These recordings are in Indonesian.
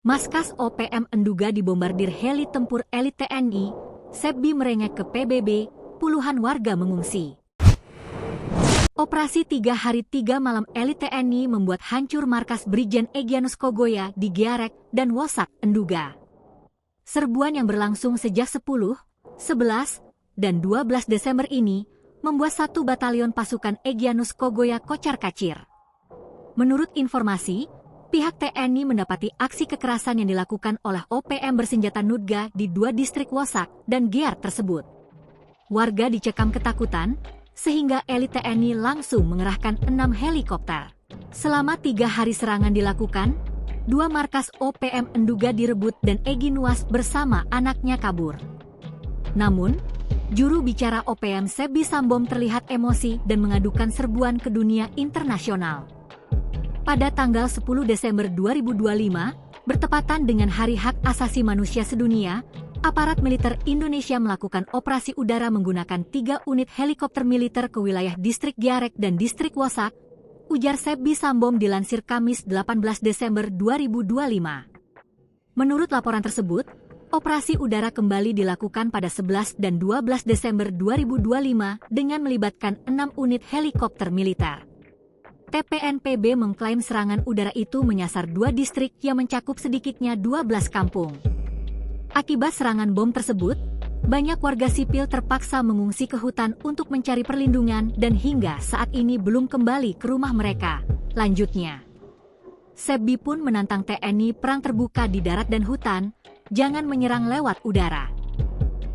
Maskas OPM Enduga dibombardir heli tempur elit TNI, Sebbi merengek ke PBB, puluhan warga mengungsi. Operasi 3 hari 3 malam elit TNI membuat hancur markas Brigjen Egyanus Kogoya di Giarek dan Wosak, Enduga. Serbuan yang berlangsung sejak 10, 11, dan 12 Desember ini membuat 1 batalion pasukan Egyanus Kogoya kocar-kacir. Menurut informasi, pihak TNI mendapati aksi kekerasan yang dilakukan oleh OPM bersenjata Nudga di 2 distrik Wosak dan Giar tersebut. Warga dicekam ketakutan, sehingga elit TNI langsung mengerahkan 6 helikopter. Selama 3 hari serangan dilakukan, 2 markas OPM Enduga direbut dan Egi Nuwas bersama anaknya kabur. Namun, juru bicara OPM Sebbi Sambom terlihat emosi dan mengadukan serbuan ke dunia internasional. Pada tanggal 10 Desember 2025, bertepatan dengan Hari Hak Asasi Manusia Sedunia, aparat militer Indonesia melakukan operasi udara menggunakan 3 unit helikopter militer ke wilayah distrik Giarek dan distrik Wosak, ujar Sebbi Sambom dilansir Kamis 18 Desember 2025. Menurut laporan tersebut, operasi udara kembali dilakukan pada 11 dan 12 Desember 2025 dengan melibatkan 6 unit helikopter militer. TPNPB mengklaim serangan udara itu menyasar 2 distrik yang mencakup sedikitnya 12 kampung. Akibat serangan bom tersebut, banyak warga sipil terpaksa mengungsi ke hutan untuk mencari perlindungan dan hingga saat ini belum kembali ke rumah mereka. Lanjutnya, Sebbi pun menantang TNI perang terbuka di darat dan hutan, jangan menyerang lewat udara.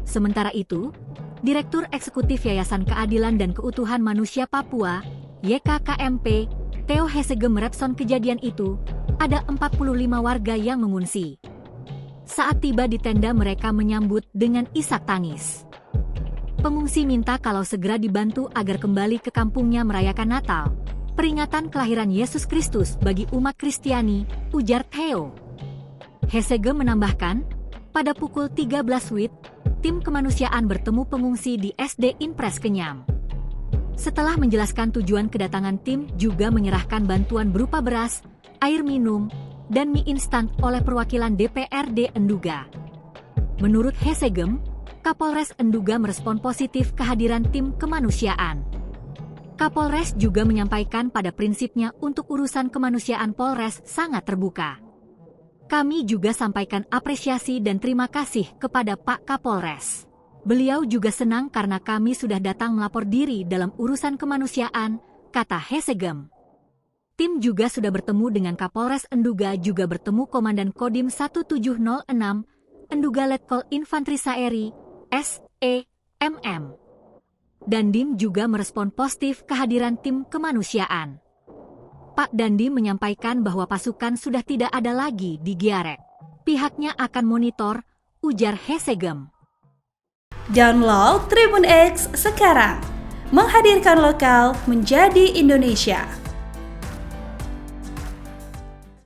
Sementara itu, Direktur Eksekutif Yayasan Keadilan dan Keutuhan Manusia Papua, YKKMP, Theo Hesegem merespon kejadian itu, ada 45 warga yang mengungsi. Saat tiba di tenda mereka menyambut dengan isak tangis. Pengungsi minta kalau segera dibantu agar kembali ke kampungnya merayakan Natal, peringatan kelahiran Yesus Kristus bagi umat Kristiani, ujar Theo. Hesegem menambahkan, pada pukul 13 WIB, tim kemanusiaan bertemu pengungsi di SD Impres Kenyam. Setelah menjelaskan tujuan kedatangan tim juga menyerahkan bantuan berupa beras, air minum, dan mie instan oleh perwakilan DPRD Enduga. Menurut Hesegem, Kapolres Enduga merespon positif kehadiran tim kemanusiaan. Kapolres juga menyampaikan pada prinsipnya untuk urusan kemanusiaan Polres sangat terbuka. Kami juga sampaikan apresiasi dan terima kasih kepada Pak Kapolres. Beliau juga senang karena kami sudah datang melapor diri dalam urusan kemanusiaan, kata Hesegem. Tim juga sudah bertemu dengan Kapolres Enduga juga bertemu Komandan Kodim 1706, Enduga Letkol Infantri Saeri, SEMM. Dandim juga merespon positif kehadiran tim kemanusiaan. Pak Dandim menyampaikan bahwa pasukan sudah tidak ada lagi di Giarek. Pihaknya akan monitor, ujar Hesegem. Download Tribun X sekarang, menghadirkan lokal menjadi Indonesia.